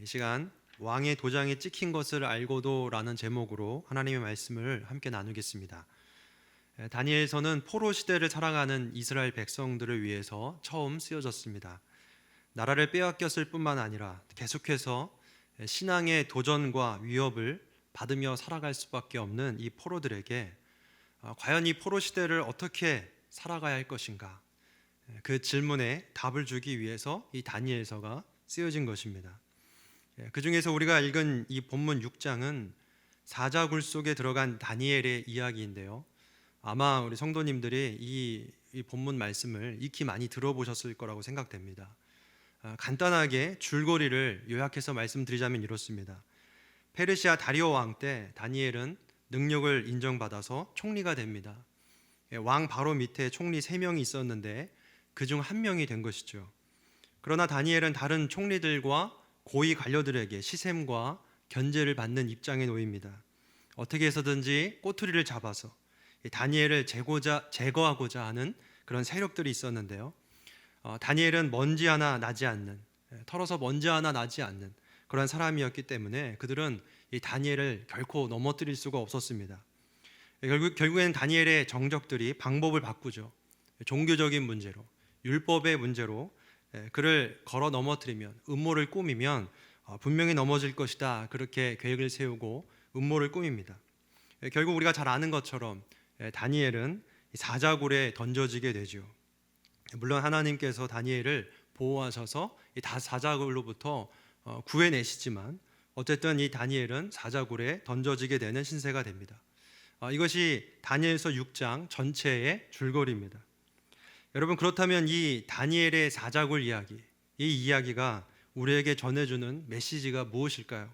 이 시간 왕의 도장이 찍힌 것을 알고도라는 제목으로 하나님의 말씀을 함께 나누겠습니다. 다니엘서는 포로 시대를 살아가는 이스라엘 백성들을 위해서 처음 쓰여졌습니다. 나라를 빼앗겼을 뿐만 아니라 계속해서 신앙의 도전과 위협을 받으며 살아갈 수밖에 없는 이 포로들에게 과연 이 포로 시대를 어떻게 살아가야 할 것인가, 그 질문에 답을 주기 위해서 이 다니엘서가 쓰여진 것입니다. 그 중에서 우리가 읽은 이 본문 6장은 사자굴 속에 들어간 다니엘의 이야기인데요, 아마 우리 성도님들이 이 본문 말씀을 익히 많이 들어보셨을 거라고 생각됩니다. 간단하게 줄거리를 요약해서 말씀드리자면 이렇습니다. 페르시아 다리오 왕 때 다니엘은 능력을 인정받아서 총리가 됩니다. 왕 바로 밑에 총리 3명이 있었는데 그중 1명이 된 것이죠. 그러나 다니엘은 다른 총리들과 고위 관료들에게 시샘과 견제를 받는 입장에 놓입니다. 어떻게 해서든지 꼬투리를 잡아서 다니엘을 제거하고자 하는 그런 세력들이 있었는데요, 다니엘은 먼지 하나 나지 않는, 털어서 먼지 하나 나지 않는 그런 사람이었기 때문에 그들은 이 다니엘을 결코 넘어뜨릴 수가 없었습니다. 결국에는 다니엘의 정적들이 방법을 바꾸죠. 종교적인 문제로, 율법의 문제로 그를 걸어 넘어뜨리면, 음모를 꾸미면 분명히 넘어질 것이다, 그렇게 계획을 세우고 음모를 꾸밉니다. 결국 우리가 잘 아는 것처럼 다니엘은 사자굴에 던져지게 되죠. 물론 하나님께서 다니엘을 보호하셔서 이 사자굴로부터 구해내시지만 어쨌든 이 다니엘은 사자굴에 던져지게 되는 신세가 됩니다. 이것이 다니엘서 6장 전체의 줄거리입니다. 여러분, 그렇다면 이 다니엘의 사자굴 이야기, 이 이야기가 우리에게 전해주는 메시지가 무엇일까요?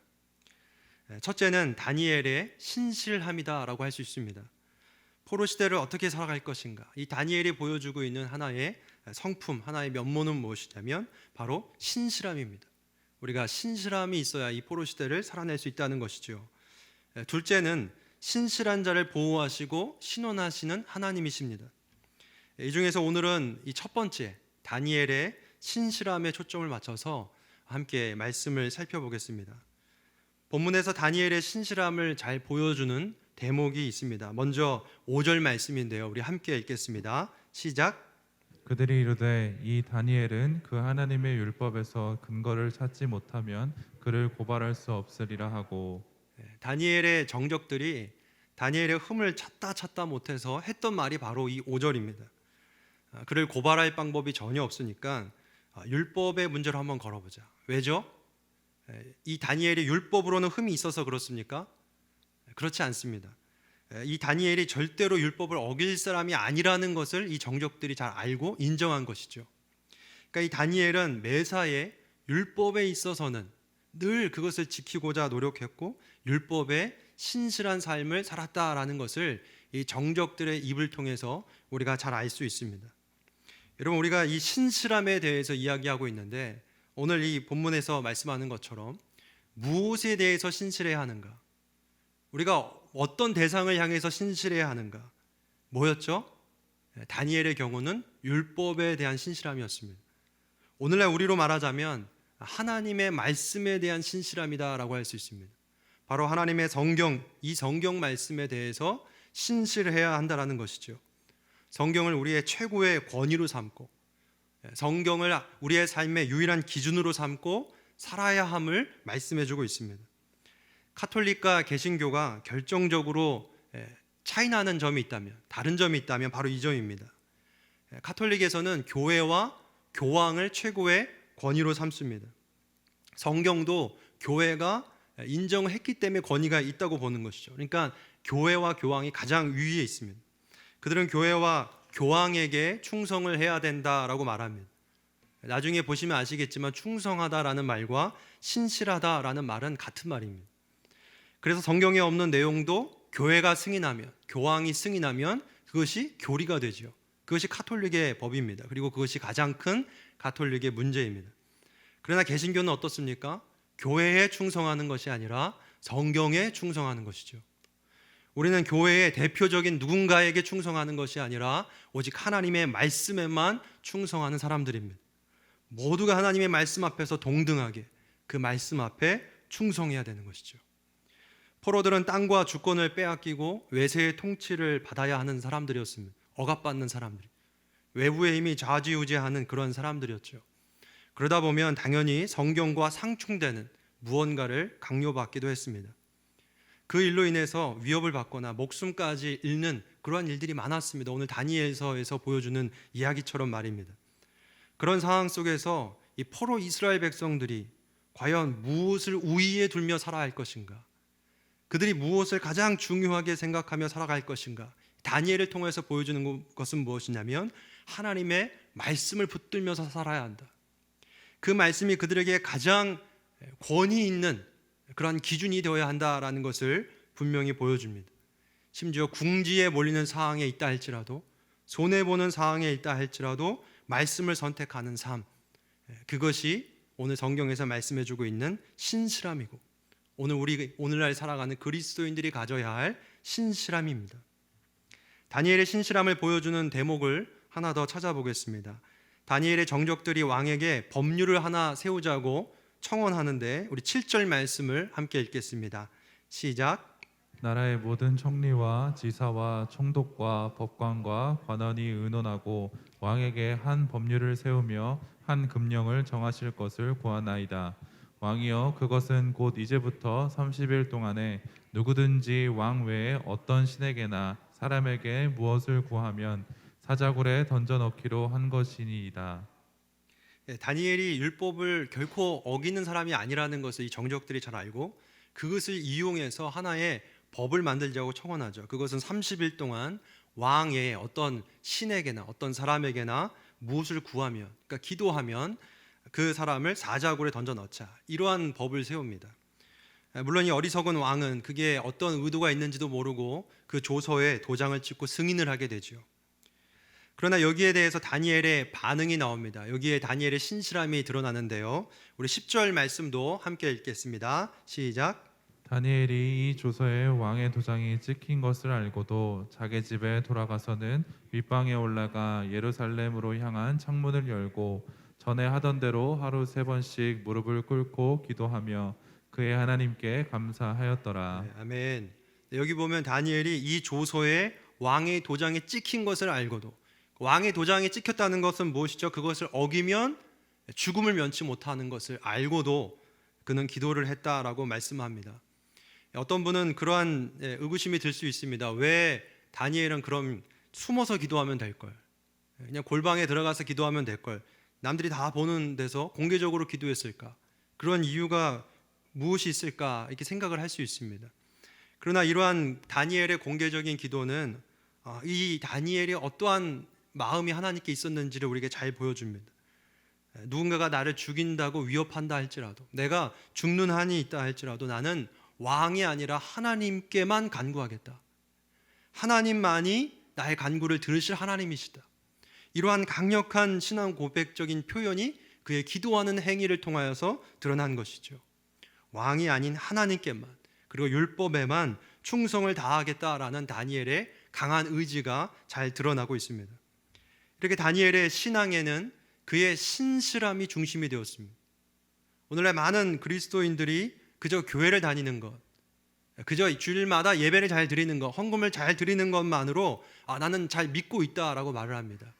첫째는 다니엘의 신실함이다라고 할 수 있습니다. 포로 시대를 어떻게 살아갈 것인가, 이 다니엘이 보여주고 있는 하나의 성품, 하나의 면모는 무엇이냐면 바로 신실함입니다. 우리가 신실함이 있어야 이 포로 시대를 살아낼 수 있다는 것이죠. 둘째는 신실한 자를 보호하시고 신원하시는 하나님이십니다. 이 중에서 오늘은 이 첫 번째 다니엘의 신실함에 초점을 맞춰서 함께 말씀을 살펴보겠습니다. 본문에서 다니엘의 신실함을 잘 보여주는 대목이 있습니다. 먼저 5절 말씀인데요, 우리 함께 읽겠습니다. 시작. 그들이 이르되 이 다니엘은 그 하나님의 율법에서 근거를 찾지 못하면 그를 고발할 수 없으리라 하고. 다니엘의 정적들이 다니엘의 흠을 찾다 못해서 했던 말이 바로 이 5절입니다. 그를 고발할 방법이 전혀 없으니까 율법의 문제로 한번 걸어보자. 왜죠? 이 다니엘이 율법으로는 흠이 있어서 그렇습니까? 그렇지 않습니다. 이 다니엘이 절대로 율법을 어길 사람이 아니라는 것을 이 정적들이 잘 알고 인정한 것이죠. 그러니까 이 다니엘은 매사에 율법에 있어서는 늘 그것을 지키고자 노력했고 율법에 신실한 삶을 살았다라는 것을 이 정적들의 입을 통해서 우리가 잘 알 수 있습니다. 여러분, 우리가 이 신실함에 대해서 이야기하고 있는데 오늘 이 본문에서 말씀하는 것처럼 무엇에 대해서 신실해야 하는가, 우리가 어떤 대상을 향해서 신실해야 하는가, 뭐였죠? 다니엘의 경우는 율법에 대한 신실함이었습니다. 오늘날 우리로 말하자면 하나님의 말씀에 대한 신실함이다라고 할 수 있습니다. 바로 하나님의 성경, 이 성경 말씀에 대해서 신실해야 한다라는 것이죠. 성경을 우리의 최고의 권위로 삼고 성경을 우리의 삶의 유일한 기준으로 삼고 살아야 함을 말씀해주고 있습니다. 카톨릭과 개신교가 결정적으로 차이나는 점이 있다면, 다른 점이 있다면 바로 이 점입니다. 카톨릭에서는 교회와 교황을 최고의 권위로 삼습니다. 성경도 교회가 인정했기 때문에 권위가 있다고 보는 것이죠. 그러니까 교회와 교황이 가장 위에 있습니다. 그들은 교회와 교황에게 충성을 해야 된다라고 말합니다. 나중에 보시면 아시겠지만 충성하다라는 말과 신실하다라는 말은 같은 말입니다. 그래서 성경에 없는 내용도 교회가 승인하면, 교황이 승인하면 그것이 교리가 되죠. 그것이 카톨릭의 법입니다. 그리고 그것이 가장 큰 카톨릭의 문제입니다. 그러나 개신교는 어떻습니까? 교회에 충성하는 것이 아니라 성경에 충성하는 것이죠. 우리는 교회의 대표적인 누군가에게 충성하는 것이 아니라 오직 하나님의 말씀에만 충성하는 사람들입니다. 모두가 하나님의 말씀 앞에서 동등하게, 그 말씀 앞에 충성해야 되는 것이죠. 포로들은 땅과 주권을 빼앗기고 외세의 통치를 받아야 하는 사람들이었습니다. 억압받는 사람들, 외부의 힘이 좌지우지하는 그런 사람들이었죠. 그러다 보면 당연히 성경과 상충되는 무언가를 강요받기도 했습니다. 그 일로 인해서 위협을 받거나 목숨까지 잃는 그러한 일들이 많았습니다. 오늘 다니엘서에서 보여주는 이야기처럼 말입니다. 그런 상황 속에서 이 포로 이스라엘 백성들이 과연 무엇을 우위에 두며 살아야 할 것인가? 그들이 무엇을 가장 중요하게 생각하며 살아갈 것인가? 다니엘을 통해서 보여주는 것은 무엇이냐면 하나님의 말씀을 붙들면서 살아야 한다. 그 말씀이 그들에게 가장 권위 있는 그러한 기준이 되어야 한다라는 것을 분명히 보여줍니다. 심지어 궁지에 몰리는 상황에 있다 할지라도, 손해보는 상황에 있다 할지라도 말씀을 선택하는 삶, 그것이 오늘 성경에서 말씀해주고 있는 신실함이고 오늘날 살아가는 그리스도인들이 가져야 할 신실함입니다. 다니엘의 신실함을 보여주는 대목을 하나 더 찾아보겠습니다. 다니엘의 정적들이 왕에게 법률을 하나 세우자고 청원하는데 우리 7절 말씀을 함께 읽겠습니다. 시작. 나라의 모든 총리와 지사와 총독과 법관과 관원이 의논하고 왕에게 한 법률을 세우며 한 금령을 정하실 것을 구하나이다. 왕이여, 그것은 곧 이제부터 30일 동안에 누구든지 왕 외에 어떤 신에게나 사람에게 무엇을 구하면 사자굴에 던져 넣기로 한 것이니이다. 다니엘이 율법을 결코 어기는 사람이 아니라는 것을 이 정적들이 잘 알고 그것을 이용해서 하나의 법을 만들자고 청원하죠. 그것은 30일 동안 왕의 어떤 신에게나 어떤 사람에게나 무엇을 구하면, 그러니까 기도하면 그 사람을 사자굴에 던져 넣자, 이러한 법을 세웁니다. 물론 이 어리석은 왕은 그게 어떤 의도가 있는지도 모르고 그 조서에 도장을 찍고 승인을 하게 되죠. 그러나 여기에 대해서 다니엘의 반응이 나옵니다. 여기에 다니엘의 신실함이 드러나는데요. 우리 10절 말씀도 함께 읽겠습니다. 시작. 다니엘이 이 조서에 왕의 도장이 찍힌 것을 알고도 자기 집에 돌아가서는 윗방에 올라가 예루살렘으로 향한 창문을 열고 전에 하던 대로 하루 3번씩 무릎을 꿇고 기도하며 그의 하나님께 감사하였더라. 네, 아멘. 여기 보면 다니엘이 이 조서에 왕의 도장이 찍힌 것을 알고도, 왕의 도장이 찍혔다는 것은 무엇이죠? 그것을 어기면 죽음을 면치 못하는 것을 알고도 그는 기도를 했다라고 말씀합니다. 어떤 분은 그러한 의구심이 들 수 있습니다. 왜 다니엘은 그럼 숨어서 기도하면 될 걸, 그냥 골방에 들어가서 기도하면 될 걸, 남들이 다 보는 데서 공개적으로 기도했을까? 그런 이유가 무엇이 있을까? 이렇게 생각을 할 수 있습니다. 그러나 이러한 다니엘의 공개적인 기도는 이 다니엘이 어떠한 마음이 하나님께 있었는지를 우리에게 잘 보여줍니다. 누군가가 나를 죽인다고 위협한다 할지라도, 내가 죽는 한이 있다 할지라도 나는 왕이 아니라 하나님께만 간구하겠다. 하나님만이 나의 간구를 들으실 하나님이시다. 이러한 강력한 신앙 고백적인 표현이 그의 기도하는 행위를 통하여서 드러난 것이죠. 왕이 아닌 하나님께만, 그리고 율법에만 충성을 다하겠다라는 다니엘의 강한 의지가 잘 드러나고 있습니다. 이렇게 다니엘의 신앙에는 그의 신실함이 중심이 되었습니다. 오늘날 많은 그리스도인들이 그저 교회를 다니는 것, 그저 주일마다 예배를 잘 드리는 것, 헌금을 잘 드리는 것만으로 나는 잘 믿고 있다라고 말을 합니다.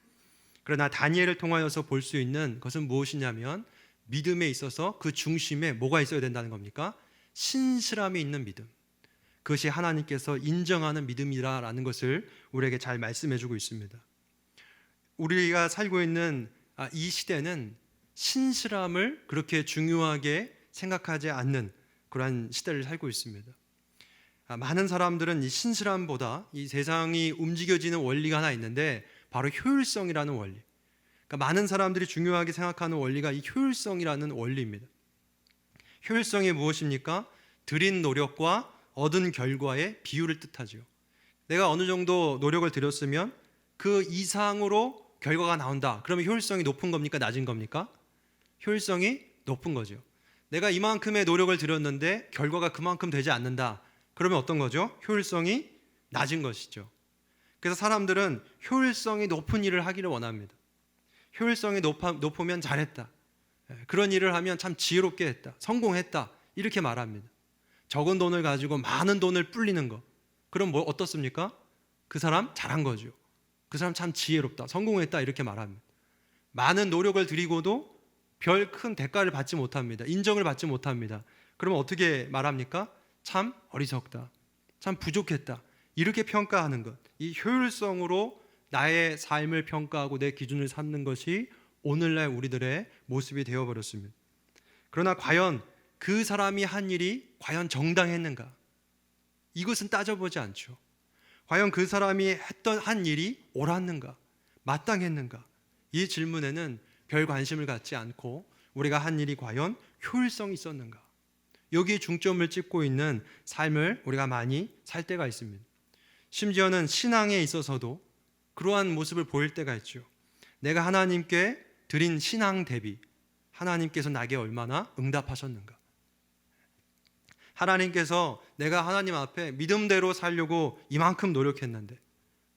그러나 다니엘을 통하여서 볼 수 있는 것은 무엇이냐면 믿음에 있어서 그 중심에 뭐가 있어야 된다는 겁니까? 신실함이 있는 믿음. 그것이 하나님께서 인정하는 믿음이라는 것을 우리에게 잘 말씀해주고 있습니다. 우리가 살고 있는 이 시대는 신실함을 그렇게 중요하게 생각하지 않는 그러한 시대를 살고 있습니다. 많은 사람들은 이 신실함보다 이 세상이 움직여지는 원리가 하나 있는데 바로 효율성이라는 원리. 그러니까 많은 사람들이 중요하게 생각하는 원리가 이 효율성이라는 원리입니다. 효율성이 무엇입니까? 들인 노력과 얻은 결과의 비율을 뜻하죠. 내가 어느 정도 노력을 들였으면 그 이상으로 결과가 나온다. 그러면 효율성이 높은 겁니까? 낮은 겁니까? 효율성이 높은 거죠. 내가 이만큼의 노력을 들였는데 결과가 그만큼 되지 않는다. 그러면 어떤 거죠? 효율성이 낮은 것이죠. 그래서 사람들은 효율성이 높은 일을 하기를 원합니다. 효율성이 높으면 잘했다. 그런 일을 하면 참 지혜롭게 했다, 성공했다, 이렇게 말합니다. 적은 돈을 가지고 많은 돈을 불리는 거, 그럼 뭐 어떻습니까? 그 사람 잘한 거죠. 그 사람 참 지혜롭다, 성공했다, 이렇게 말합니다. 많은 노력을 들이고도 별 큰 대가를 받지 못합니다. 인정을 받지 못합니다. 그러면 어떻게 말합니까? 참 어리석다, 참 부족했다, 이렇게 평가하는 것, 이 효율성으로 나의 삶을 평가하고 내 기준을 삼는 것이 오늘날 우리들의 모습이 되어버렸습니다. 그러나 과연 그 사람이 한 일이 과연 정당했는가? 이것은 따져보지 않죠. 과연 그 사람이 한 일이 옳았는가? 마땅했는가? 이 질문에는 별 관심을 갖지 않고 우리가 한 일이 과연 효율성이 있었는가? 여기에 중점을 찍고 있는 삶을 우리가 많이 살 때가 있습니다. 심지어는 신앙에 있어서도 그러한 모습을 보일 때가 있죠. 내가 하나님께 드린 신앙 대비 하나님께서 나에게 얼마나 응답하셨는가? 하나님께서 내가 하나님 앞에 믿음대로 살려고 이만큼 노력했는데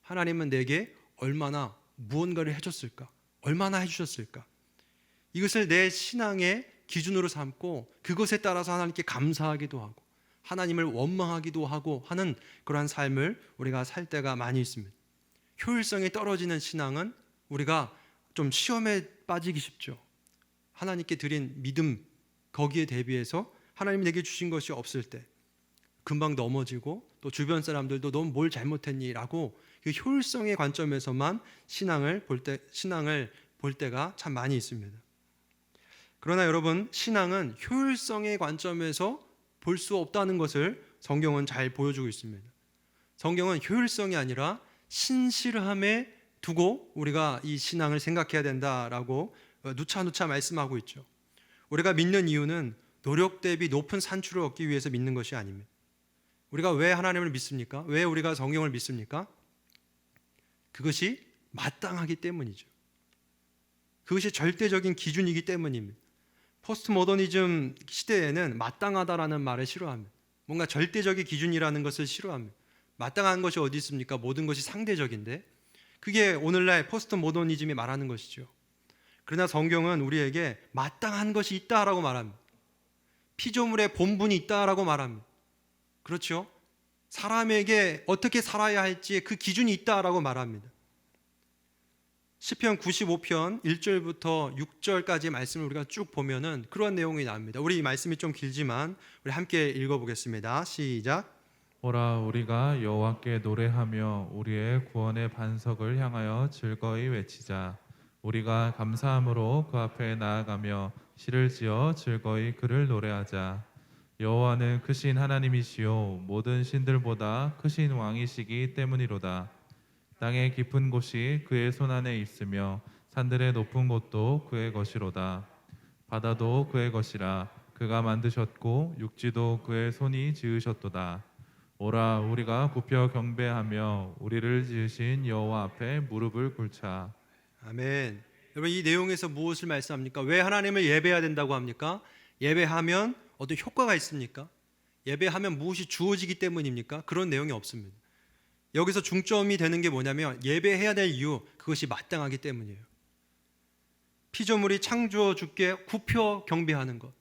하나님은 내게 얼마나 무언가를 해줬을까? 얼마나 해주셨을까? 이것을 내 신앙의 기준으로 삼고 그것에 따라서 하나님께 감사하기도 하고 하나님을 원망하기도 하고 하는 그러한 삶을 우리가 살 때가 많이 있습니다. 효율성이 떨어지는 신앙은 우리가 좀 시험에 빠지기 쉽죠. 하나님께 드린 믿음, 거기에 대비해서 하나님이 내게 주신 것이 없을 때 금방 넘어지고 또 주변 사람들도 넌 뭘 잘못했니? 라고 그 효율성의 관점에서만 신앙을 볼 때가 참 많이 있습니다. 그러나 여러분, 신앙은 효율성의 관점에서 볼 수 없다는 것을 성경은 잘 보여주고 있습니다. 성경은 효율성이 아니라 신실함에 두고 우리가 이 신앙을 생각해야 된다라고 누차 말씀하고 있죠. 우리가 믿는 이유는 노력 대비 높은 산출을 얻기 위해서 믿는 것이 아닙니다. 우리가 왜 하나님을 믿습니까? 왜 우리가 성경을 믿습니까? 그것이 마땅하기 때문이죠. 그것이 절대적인 기준이기 때문입니다. 포스트 모더니즘 시대에는 마땅하다라는 말을 싫어합니다. 뭔가 절대적인 기준이라는 것을 싫어합니다. 마땅한 것이 어디 있습니까? 모든 것이 상대적인데 그게 오늘날 포스트 모더니즘이 말하는 것이죠. 그러나 성경은 우리에게 마땅한 것이 있다라고 말합니다. 피조물의 본분이 있다라고 말합니다. 그렇죠? 사람에게 어떻게 살아야 할지 그 기준이 있다라고 말합니다. 시편 95편 1절부터 6절까지 말씀을 우리가 쭉 보면은 그런 내용이 나옵니다. 우리 이 말씀이 좀 길지만 우리 함께 읽어보겠습니다. 시작. 오라 우리가 여호와께 노래하며 우리의 구원의 반석을 향하여 즐거이 외치자. 우리가 감사함으로 그 앞에 나아가며 시를 지어 즐거이 그를 노래하자. 여호와는 크신 하나님이시요 모든 신들보다 크신 왕이시기 때문이로다. 땅의 깊은 곳이 그의 손안에 있으며 산들의 높은 곳도 그의 것이로다. 바다도 그의 것이라. 그가 만드셨고 육지도 그의 손이 지으셨도다. 오라 우리가 굽혀 경배하며 우리를 지으신 여호와 앞에 무릎을 꿇자. 아멘. 여러분, 이 내용에서 무엇을 말씀합니까? 왜 하나님을 예배해야 된다고 합니까? 예배하면 어떤 효과가 있습니까? 예배하면 무엇이 주어지기 때문입니까? 그런 내용이 없습니다. 여기서 중점이 되는 게 뭐냐면 예배해야 될 이유, 그것이 마땅하기 때문이에요. 피조물이 창조어 주께 굽혀 경배하는 것,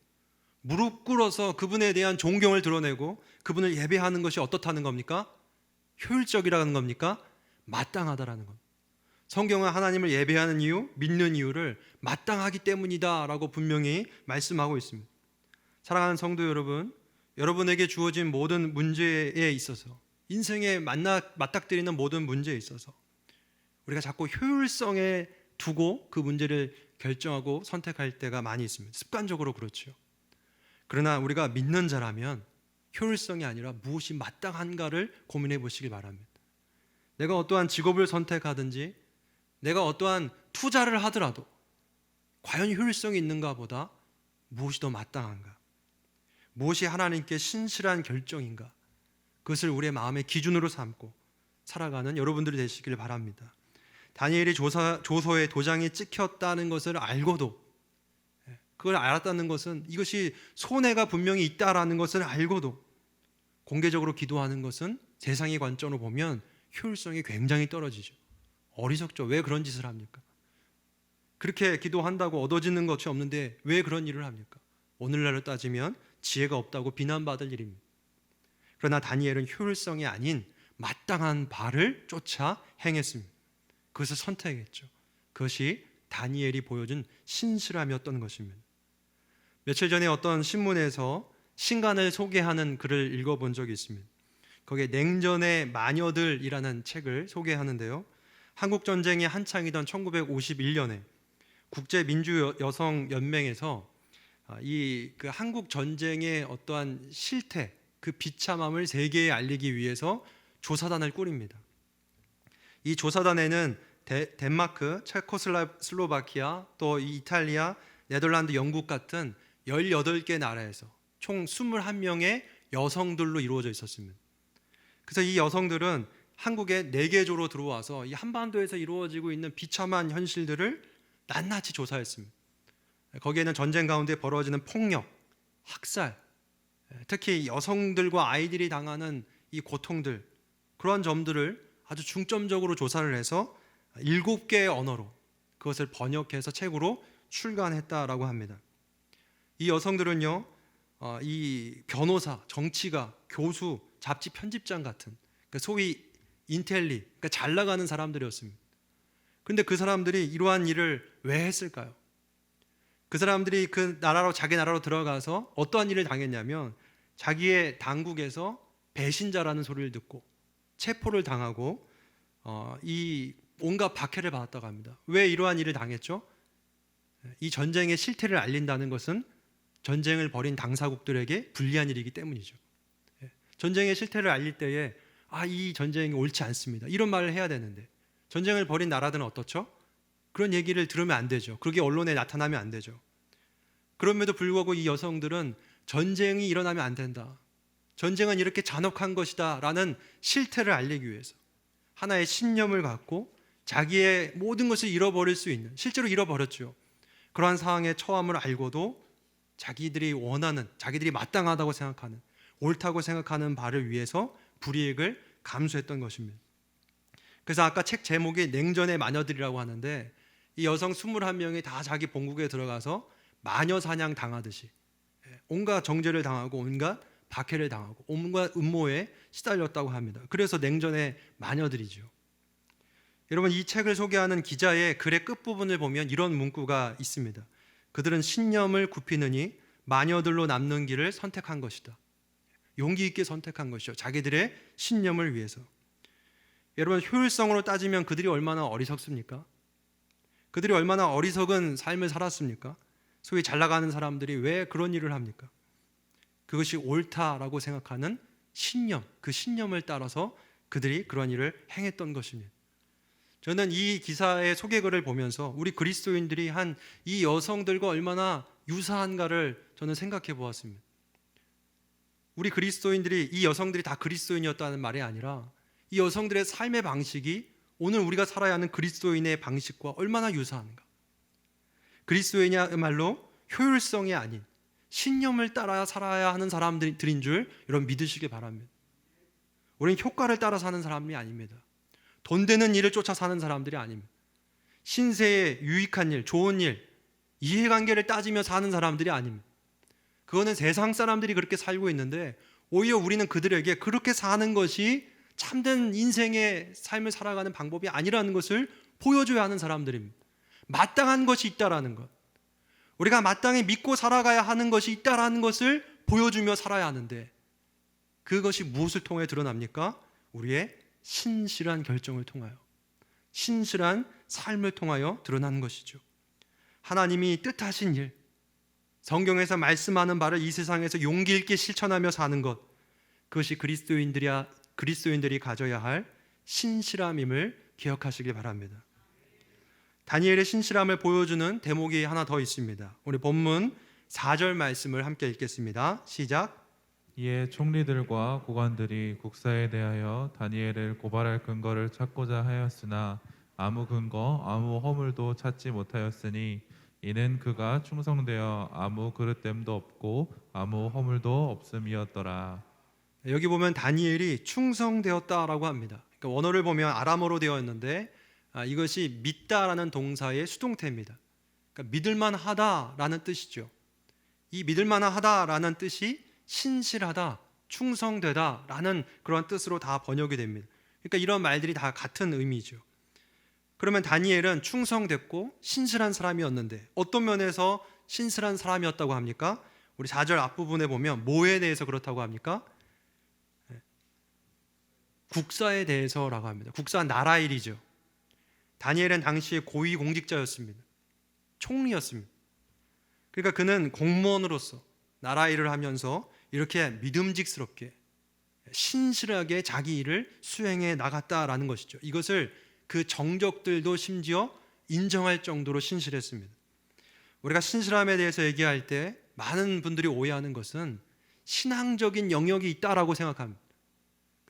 무릎 꿇어서 그분에 대한 존경을 드러내고 그분을 예배하는 것이 어떻다는 겁니까? 효율적이라는 겁니까? 마땅하다라는 겁니다. 성경은 하나님을 예배하는 이유, 믿는 이유를 마땅하기 때문이다 라고 분명히 말씀하고 있습니다. 사랑하는 성도 여러분, 여러분에게 주어진 모든 문제에 있어서, 인생에 맞닥뜨리는 모든 문제에 있어서 우리가 자꾸 효율성에 두고 그 문제를 결정하고 선택할 때가 많이 있습니다. 습관적으로 그렇죠. 그러나 우리가 믿는 자라면 효율성이 아니라 무엇이 마땅한가를 고민해 보시길 바랍니다. 내가 어떠한 직업을 선택하든지 내가 어떠한 투자를 하더라도 과연 효율성이 있는가 보다 무엇이 더 마땅한가, 무엇이 하나님께 신실한 결정인가, 그것을 우리의 마음의 기준으로 삼고 살아가는 여러분들이 되시길 바랍니다. 다니엘이 조서에 도장이 찍혔다는 것을 알고도, 그걸 알았다는 것은 이것이 손해가 분명히 있다라는 것을 알고도 공개적으로 기도하는 것은 세상의 관점으로 보면 효율성이 굉장히 떨어지죠. 어리석죠. 왜 그런 짓을 합니까? 그렇게 기도한다고 얻어지는 것이 없는데 왜 그런 일을 합니까? 오늘날로 따지면 지혜가 없다고 비난받을 일입니다. 그러나 다니엘은 효율성이 아닌 마땅한 바를 쫓아 행했습니다. 그것을 선택했죠. 그것이 다니엘이 보여준 신실함이었던 것입니다. 며칠 전에 어떤 신문에서 신간을 소개하는 글을 읽어본 적이 있습니다. 거기에 냉전의 마녀들이라는 책을 소개하는데요. 한국 전쟁이 한창이던 1951년에 국제민주여성연맹에서 그 한국 전쟁의 어떠한 실태, 그 비참함을 세계에 알리기 위해서 조사단을 꾸립니다. 이 조사단에는 덴마크, 체코슬로바키아, 또 이탈리아, 네덜란드, 영국 같은 18개 나라에서 총 21명의 여성들로 이루어져 있었습니다. 그래서 이 여성들은 한국의 내개조로 들어와서 이 한반도에서 이루어지고 있는 비참한 현실들을 낱낱이 조사했습니다. 거기에는 전쟁 가운데 벌어지는 폭력, 학살, 특히 여성들과 아이들이 당하는 이 고통들, 그런 점들을 아주 중점적으로 조사를 해서 7개의 언어로 그것을 번역해서 책으로 출간했다라고 합니다. 이 여성들은요, 이 변호사, 정치가, 교수, 잡지 편집장 같은, 그러니까 소위 인텔리, 그러니까 잘 나가는 사람들이었습니다. 그런데 그 사람들이 이러한 일을 왜 했을까요? 그 사람들이 그 나라로, 자기 나라로 들어가서 어떠한 일을 당했냐면 자기의 당국에서 배신자라는 소리를 듣고 체포를 당하고 이 온갖 박해를 받았다고 합니다. 왜 이러한 일을 당했죠? 이 전쟁의 실태를 알린다는 것은 전쟁을 벌인 당사국들에게 불리한 일이기 때문이죠. 전쟁의 실태를 알릴 때에 이 전쟁이 옳지 않습니다, 이런 말을 해야 되는데 전쟁을 벌인 나라들은 어떻죠? 그런 얘기를 들으면 안 되죠. 그게 언론에 나타나면 안 되죠. 그럼에도 불구하고 이 여성들은 전쟁이 일어나면 안 된다, 전쟁은 이렇게 잔혹한 것이다 라는 실태를 알리기 위해서 하나의 신념을 갖고 자기의 모든 것을 잃어버릴 수 있는, 실제로 잃어버렸죠. 그러한 상황에 처함을 알고도 자기들이 원하는, 자기들이 마땅하다고 생각하는, 옳다고 생각하는 바를 위해서 불이익을 감수했던 것입니다. 그래서 아까 책 제목이 냉전의 마녀들이라고 하는데 이 여성 21명이 다 자기 본국에 들어가서 마녀 사냥 당하듯이 온갖 정죄를 당하고 온갖 박해를 당하고 온갖 음모에 시달렸다고 합니다. 그래서 냉전의 마녀들이죠. 여러분, 이 책을 소개하는 기자의 글의 끝부분을 보면 이런 문구가 있습니다. 그들은 신념을 굽히느니 마녀들로 남는 길을 선택한 것이다. 용기 있게 선택한 것이죠. 자기들의 신념을 위해서. 여러분, 효율성으로 따지면 그들이 얼마나 어리석습니까? 그들이 얼마나 어리석은 삶을 살았습니까? 소위 잘 나가는 사람들이 왜 그런 일을 합니까? 그것이 옳다라고 생각하는 신념, 그 신념을 따라서 그들이 그런 일을 행했던 것입니다. 저는 이 기사의 소개글을 보면서 우리 그리스도인들이 한 이 여성들과 얼마나 유사한가를 저는 생각해 보았습니다. 우리 그리스도인들이, 이 여성들이 다 그리스도인이었다는 말이 아니라 이 여성들의 삶의 방식이 오늘 우리가 살아야 하는 그리스도인의 방식과 얼마나 유사한가. 그리스도인이야말로 효율성이 아닌 신념을 따라 살아야 하는 사람들인 줄 여러분 믿으시기 바랍니다. 우리는 효과를 따라 사는 사람이 아닙니다. 돈 되는 일을 쫓아 사는 사람들이 아닙니다. 신세에 유익한 일, 좋은 일, 이해관계를 따지며 사는 사람들이 아닙니다. 그거는 세상 사람들이 그렇게 살고 있는데 오히려 우리는 그들에게 그렇게 사는 것이 참된 인생의 삶을 살아가는 방법이 아니라는 것을 보여줘야 하는 사람들입니다. 마땅한 것이 있다라는 것, 우리가 마땅히 믿고 살아가야 하는 것이 있다라는 것을 보여주며 살아야 하는데 그것이 무엇을 통해 드러납니까? 우리의 신실한 결정을 통하여, 신실한 삶을 통하여 드러나는 것이죠. 하나님이 뜻하신 일, 성경에서 말씀하는 바를 이 세상에서 용기 있게 실천하며 사는 것, 그것이 그리스도인들이 가져야 할 신실함임을 기억하시길 바랍니다. 다니엘의 신실함을 보여주는 대목이 하나 더 있습니다. 우리 본문 4절 말씀을 함께 읽겠습니다. 시작. 이에 총리들과 고관들이 국사에 대하여 다니엘을 고발할 근거를 찾고자 하였으나 아무 근거, 아무 허물도 찾지 못하였으니 이는 그가 충성되어 아무 그릇됨도 없고 아무 허물도 없음이었더라. 여기 보면 다니엘이 충성되었다라고 합니다. 그러니까 원어를 보면 아람어로 되어 있는데 이것이 믿다라는 동사의 수동태입니다. 그러니까 믿을만하다라는 뜻이죠. 이 믿을만하다라는 뜻이 신실하다, 충성되다라는 그런 뜻으로 다 번역이 됩니다. 그러니까 이런 말들이 다 같은 의미죠. 그러면 다니엘은 충성됐고 신실한 사람이었는데 어떤 면에서 신실한 사람이었다고 합니까? 우리 4절 앞부분에 보면 뭐에 대해서 그렇다고 합니까? 국사에 대해서라고 합니다. 국사 나라 일이죠. 다니엘은 당시에 고위 공직자였습니다. 총리였습니다. 그러니까 그는 공무원으로서 나라 일을 하면서 이렇게 믿음직스럽게 신실하게 자기 일을 수행해 나갔다라는 것이죠. 이것을 그 정적들도 심지어 인정할 정도로 신실했습니다. 우리가 신실함에 대해서 얘기할 때 많은 분들이 오해하는 것은 신앙적인 영역이 있다라고 생각합니다.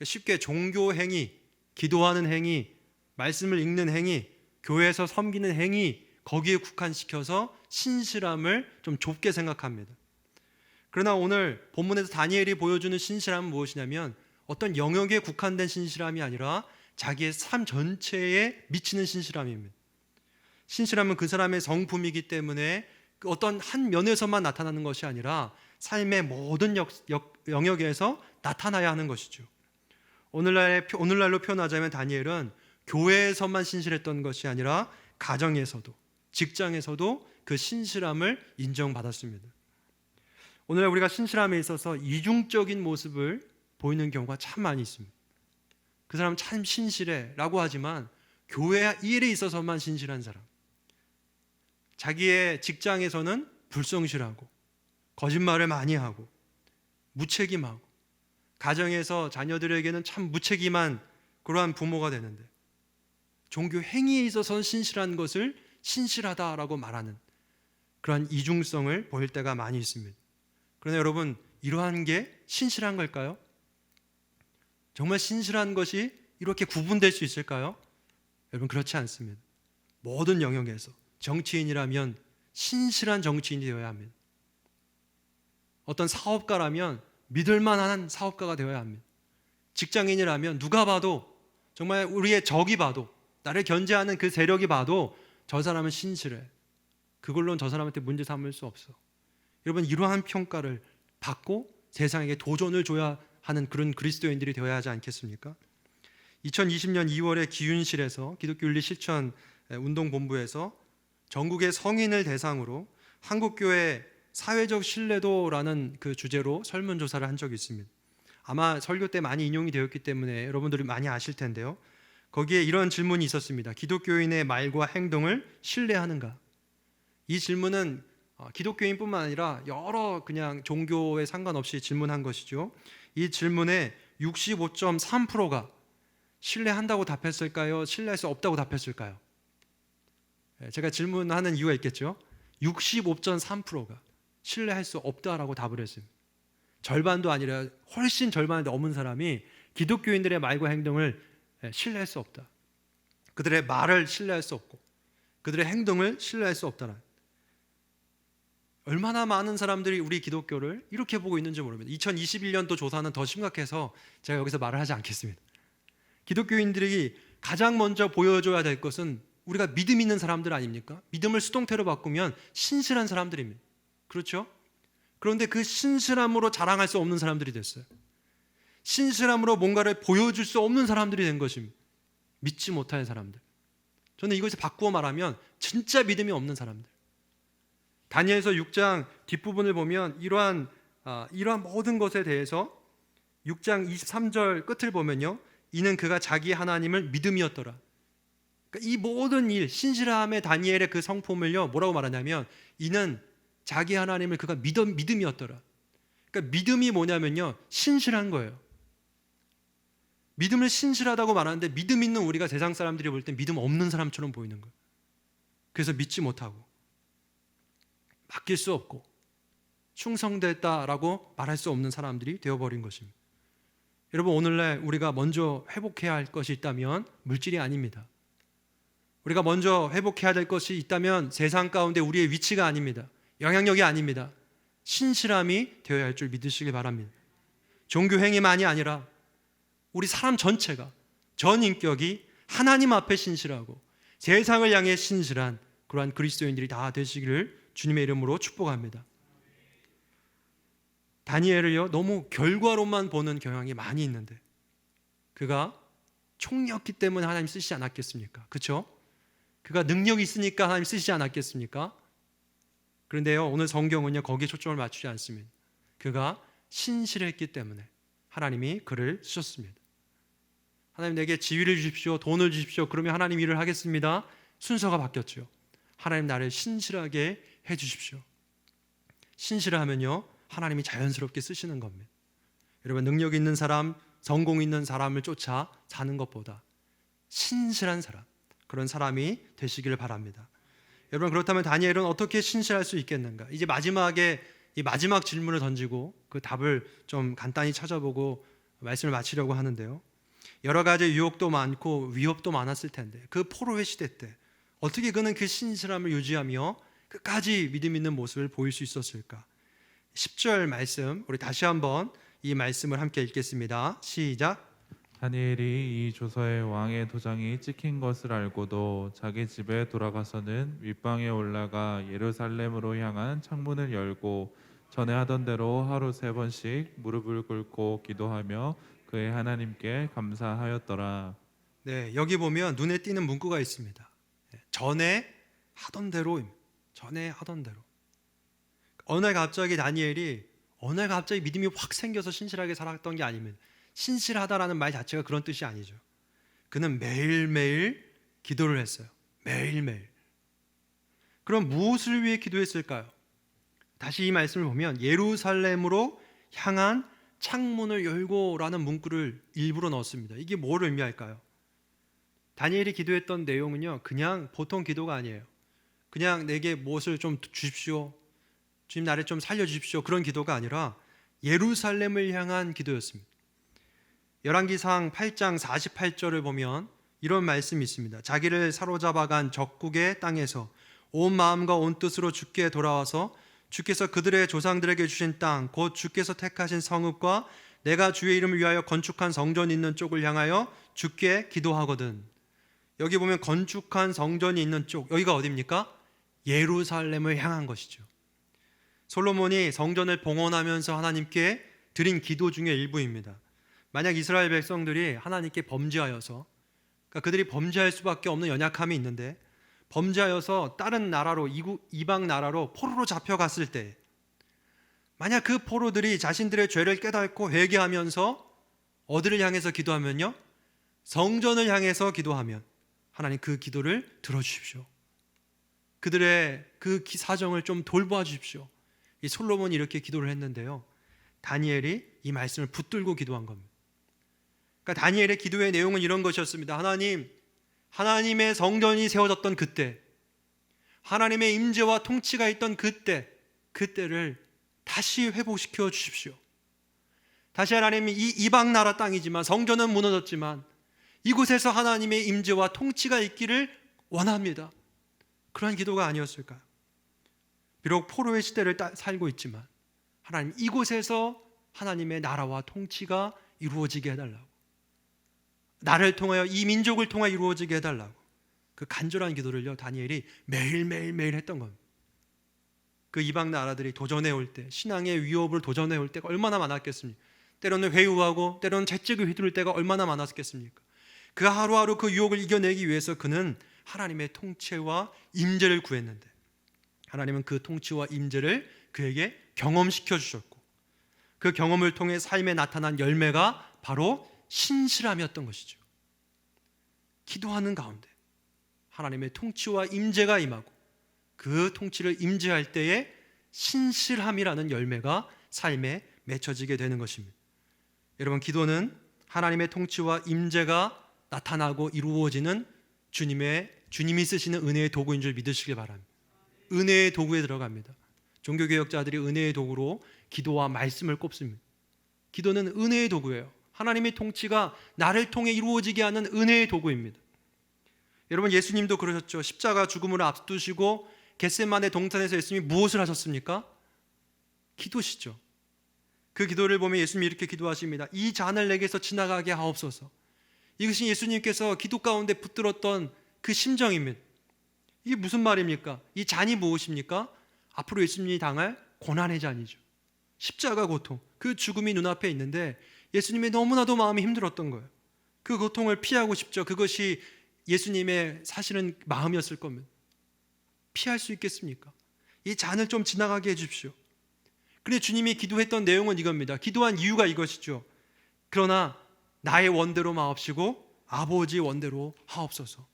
쉽게 종교 행위, 기도하는 행위, 말씀을 읽는 행위, 교회에서 섬기는 행위, 거기에 국한시켜서 신실함을 좀 좁게 생각합니다. 그러나 오늘 본문에서 다니엘이 보여주는 신실함은 무엇이냐면 어떤 영역에 국한된 신실함이 아니라 자기의 삶 전체에 미치는 신실함입니다. 신실함은 그 사람의 성품이기 때문에 어떤 한 면에서만 나타나는 것이 아니라 삶의 모든 영역에서 나타나야 하는 것이죠. 오늘날로 표현하자면 다니엘은 교회에서만 신실했던 것이 아니라 가정에서도, 직장에서도 그 신실함을 인정받았습니다. 오늘날 우리가 신실함에 있어서 이중적인 모습을 보이는 경우가 참 많이 있습니다. 그 사람 참 신실해 라고 하지만 교회 일에 있어서만 신실한 사람, 자기의 직장에서는 불성실하고 거짓말을 많이 하고 무책임하고 가정에서 자녀들에게는 참 무책임한 그러한 부모가 되는데 종교 행위에 있어서는 신실한 것을 신실하다라고 말하는 그러한 이중성을 보일 때가 많이 있습니다. 그러나 여러분, 이러한 게 신실한 걸까요? 정말 신실한 것이 이렇게 구분될 수 있을까요? 여러분, 그렇지 않습니다. 모든 영역에서 정치인이라면 신실한 정치인이 되어야 합니다. 어떤 사업가라면 믿을 만한 사업가가 되어야 합니다. 직장인이라면 누가 봐도, 정말 우리의 적이 봐도, 나를 견제하는 그 세력이 봐도 저 사람은 신실해, 그걸로는 저 사람한테 문제 삼을 수 없어. 여러분, 이러한 평가를 받고 세상에게 도전을 줘야 하는 그런 그리스도인들이 되어야 하지 않겠습니까? 2020년 2월에 기윤실에서 기독교윤리 실천 운동본부에서 전국의 성인을 대상으로 한국교회 사회적 신뢰도라는 그 주제로 설문조사를 한 적이 있습니다. 아마 설교 때 많이 인용이 되었기 때문에 여러분들이 많이 아실 텐데요. 거기에 이런 질문이 있었습니다. 기독교인의 말과 행동을 신뢰하는가? 이 질문은 기독교인뿐만 아니라 여러 그냥 종교에 상관없이 질문한 것이죠. 이 질문에 65.3%가 신뢰한다고 답했을까요? 신뢰할 수 없다고 답했을까요? 제가 질문하는 이유가 있겠죠. 65.3%가 신뢰할 수 없다라고 답을 했습니다. 절반도 아니라 훨씬 절반이 넘은 사람이 기독교인들의 말과 행동을 신뢰할 수 없다. 그들의 말을 신뢰할 수 없고 그들의 행동을 신뢰할 수 없다는, 얼마나 많은 사람들이 우리 기독교를 이렇게 보고 있는지 모릅니다. 2021년도 조사는 더 심각해서 제가 여기서 말을 하지 않겠습니다. 기독교인들이 가장 먼저 보여줘야 될 것은 우리가 믿음 있는 사람들 아닙니까? 믿음을 수동태로 바꾸면 신실한 사람들입니다. 그렇죠? 그런데 그 신실함으로 자랑할 수 없는 사람들이 됐어요. 신실함으로 뭔가를 보여줄 수 없는 사람들이 된 것입니다. 믿지 못하는 사람들. 저는 이것을 바꾸어 말하면 진짜 믿음이 없는 사람들. 다니엘서 6장 뒷부분을 보면 이러한 모든 것에 대해서 6장 23절 끝을 보면요, 이는 그가 자기 하나님을 믿음이었더라. 그러니까 이 모든 일, 신실함의 다니엘의 그 성품을요, 뭐라고 말하냐면 이는 자기 하나님을 그가 믿음이었더라. 그러니까 믿음이 뭐냐면요, 신실한 거예요. 믿음을 신실하다고 말하는데 믿음 있는 우리가 세상 사람들이 볼 때 믿음 없는 사람처럼 보이는 거예요. 그래서 믿지 못하고 맡길 수 없고 충성됐다라고 말할 수 없는 사람들이 되어버린 것입니다. 여러분, 오늘날 우리가 먼저 회복해야 할 것이 있다면 물질이 아닙니다. 우리가 먼저 회복해야 될 것이 있다면 세상 가운데 우리의 위치가 아닙니다. 영향력이 아닙니다. 신실함이 되어야 할 줄 믿으시길 바랍니다. 종교 행위만이 아니라 우리 사람 전체가, 전 인격이 하나님 앞에 신실하고 세상을 향해 신실한 그러한 그리스도인들이 다 되시기를 주님의 이름으로 축복합니다. 다니엘을요, 너무 결과로만 보는 경향이 많이 있는데 그가 총력기 때문에 하나님 쓰시지 않았겠습니까? 그렇죠? 그가 능력이 있으니까 하나님 쓰시지 않았겠습니까? 그런데요, 오늘 성경은요 거기에 초점을 맞추지 않습니다. 그가 신실했기 때문에 하나님이 그를 쓰셨습니다. 하나님 내게 지위를 주십시오, 돈을 주십시오. 그러면 하나님 일을 하겠습니다. 순서가 바뀌었죠. 하나님 나를 신실하게 해주십시오. 신실하면요 하나님이 자연스럽게 쓰시는 겁니다. 여러분, 능력 있는 사람, 성공 있는 사람을 쫓아 사는 것보다 신실한 사람, 그런 사람이 되시기를 바랍니다. 여러분, 그렇다면 다니엘은 어떻게 신실할 수 있겠는가? 이제 마지막에 이 마지막 질문을 던지고 그 답을 좀 간단히 찾아보고 말씀을 마치려고 하는데요, 여러 가지 유혹도 많고 위협도 많았을 텐데 그 포로의 시대 때 어떻게 그는 그 신실함을 유지하며 끝까지 믿음 있는 모습을 보일 수 있었을까? 10절 말씀, 우리 다시 한번 이 말씀을 함께 읽겠습니다. 시작. 다니엘이 이 조서에 왕의 도장이 찍힌 것을 알고도 자기 집에 돌아가서는 윗방에 올라가 예루살렘으로 향한 창문을 열고 전에 하던 대로 하루 3번씩 무릎을 꿇고 기도하며 그의 하나님께 감사하였더라. 네, 여기 보면 눈에 띄는 문구가 있습니다. 전에 하던 대로입니다. 전에 하던 대로. 어느 날 갑자기 다니엘이 믿음이 확 생겨서 신실하게 살았던 게 아니면, 신실하다라는 말 자체가 그런 뜻이 아니죠. 그는 매일매일 기도를 했어요. 매일매일. 그럼 무엇을 위해 기도했을까요? 다시 이 말씀을 보면 예루살렘으로 향한 창문을 열고라는 문구를 일부러 넣었습니다. 이게 뭘 의미할까요? 다니엘이 기도했던 내용은요, 그냥 보통 기도가 아니에요. 그냥 내게 무엇을 좀 주십시오, 주님 나를 좀 살려주십시오, 그런 기도가 아니라 예루살렘을 향한 기도였습니다. 열왕기상 8장 48절을 보면 이런 말씀이 있습니다. 자기를 사로잡아간 적국의 땅에서 온 마음과 온 뜻으로 주께 돌아와서 주께서 그들의 조상들에게 주신 땅, 곧 주께서 택하신 성읍과 내가 주의 이름을 위하여 건축한 성전이 있는 쪽을 향하여 주께 기도하거든. 여기 보면 건축한 성전이 있는 쪽, 여기가 어디입니까? 예루살렘을 향한 것이죠. 솔로몬이 성전을 봉헌하면서 하나님께 드린 기도 중에 일부입니다. 만약 이스라엘 백성들이 하나님께 범죄하여서, 그러니까 그들이 범죄할 수밖에 없는 연약함이 있는데 범죄하여서 다른 나라로, 이방 나라로 포로로 잡혀갔을 때, 만약 그 포로들이 자신들의 죄를 깨닫고 회개하면서 어디를 향해서 기도하면요, 성전을 향해서 기도하면 하나님 그 기도를 들어주십시오. 그들의 그 사정을 좀 돌보아 주십시오. 이 솔로몬이 이렇게 기도를 했는데요, 다니엘이 이 말씀을 붙들고 기도한 겁니다. 그러니까 다니엘의 기도의 내용은 이런 것이었습니다. 하나님의 성전이 세워졌던 그때, 하나님의 임재와 통치가 있던 그때를 다시 회복시켜 주십시오. 다시 하나님이 이 이방 나라 땅이지만, 성전은 무너졌지만 이곳에서 하나님의 임재와 통치가 있기를 원합니다. 그러한 기도가 아니었을까요? 비록 포로의 시대를 살고 있지만 하나님, 이곳에서 하나님의 나라와 통치가 이루어지게 해달라고, 나를 통하여 이 민족을 통하여 이루어지게 해달라고, 그 간절한 기도를요 다니엘이 매일 했던 겁니다. 그 이방 나라들이 도전해 올 때, 신앙의 위협을 도전해 올 때가 얼마나 많았겠습니까? 때로는 회유하고 때로는 채찍을 휘두를 때가 얼마나 많았겠습니까? 그 하루하루 그 유혹을 이겨내기 위해서 그는 하나님의 통치와 임재를 구했는데 하나님은 그 통치와 임재를 그에게 경험시켜 주셨고, 그 경험을 통해 삶에 나타난 열매가 바로 신실함이었던 것이죠. 기도하는 가운데 하나님의 통치와 임재가 임하고 그 통치를 임재할 때에 신실함이라는 열매가 삶에 맺혀지게 되는 것입니다. 여러분, 기도는 하나님의 통치와 임재가 나타나고 이루어지는 주님이 쓰시는 은혜의 도구인 줄 믿으시길 바랍니다. 은혜의 도구에 들어갑니다. 종교개혁자들이 은혜의 도구로 기도와 말씀을 꼽습니다. 기도는 은혜의 도구예요. 하나님의 통치가 나를 통해 이루어지게 하는 은혜의 도구입니다. 여러분, 예수님도 그러셨죠. 십자가 죽음을 앞두시고 겟세마네 동산에서 예수님이 무엇을 하셨습니까? 기도시죠. 그 기도를 보면 예수님이 이렇게 기도하십니다. 이 잔을 내게서 지나가게 하옵소서. 이것이 예수님께서 기도 가운데 붙들었던 그 심정입니다. 이게 무슨 말입니까? 이 잔이 무엇입니까? 앞으로 예수님이 당할 고난의 잔이죠. 십자가 고통, 그 죽음이 눈앞에 있는데 예수님이 너무나도 마음이 힘들었던 거예요. 그 고통을 피하고 싶죠. 그것이 예수님의 사실은 마음이었을 겁니다. 피할 수 있겠습니까? 이 잔을 좀 지나가게 해주십시오. 그런데 주님이 기도했던 내용은 이겁니다. 기도한 이유가 이것이죠. 그러나 나의 원대로 마옵시고 아버지의 원대로 하옵소서.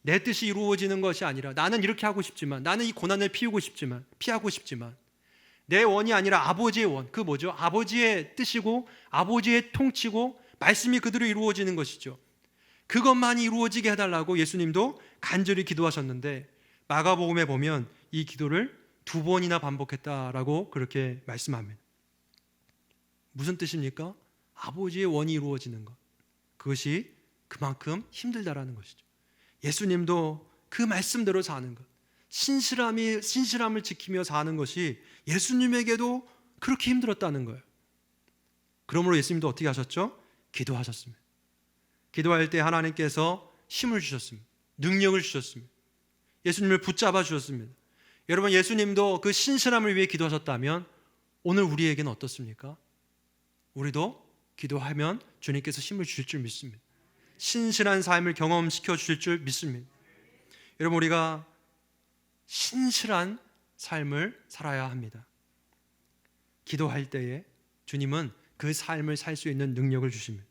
내 뜻이 이루어지는 것이 아니라, 나는 이렇게 하고 싶지만, 나는 이 고난을 피하고 싶지만 내 원이 아니라 아버지의 원, 그 뭐죠? 아버지의 뜻이고 아버지의 통치고 말씀이 그대로 이루어지는 것이죠. 그것만이 이루어지게 해달라고 예수님도 간절히 기도하셨는데, 마가복음에 보면 이 기도를 2번이나 반복했다라고 그렇게 말씀합니다. 무슨 뜻입니까? 아버지의 원이 이루어지는 것, 그것이 그만큼 힘들다라는 것이죠. 예수님도 그 말씀대로 사는 것, 신실함을 지키며 사는 것이 예수님에게도 그렇게 힘들었다는 거예요. 그러므로 예수님도 어떻게 하셨죠? 기도하셨습니다. 기도할 때 하나님께서 힘을 주셨습니다. 능력을 주셨습니다. 예수님을 붙잡아 주셨습니다. 여러분, 예수님도 그 신실함을 위해 기도하셨다면 오늘 우리에게는 어떻습니까? 우리도 기도하면 주님께서 힘을 주실 줄 믿습니다. 신실한 삶을 경험시켜 주실 줄 믿습니다. 여러분, 우리가 신실한 삶을 살아야 합니다. 기도할 때에 주님은 그 삶을 살 수 있는 능력을 주십니다.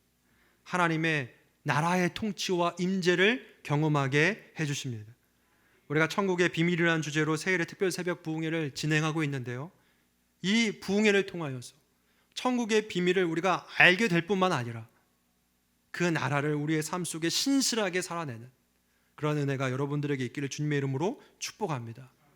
하나님의 나라의 통치와 임재를 경험하게 해주십니다. 우리가 천국의 비밀이라는 주제로 세일의 특별 새벽 부흥회를 진행하고 있는데요, 이 부흥회를 통하여서 천국의 비밀을 우리가 알게 될 뿐만 아니라 그 나라를 우리의 삶 속에 신실하게 살아내는 그런 은혜가 여러분들에게 있기를 주님의 이름으로 축복합니다.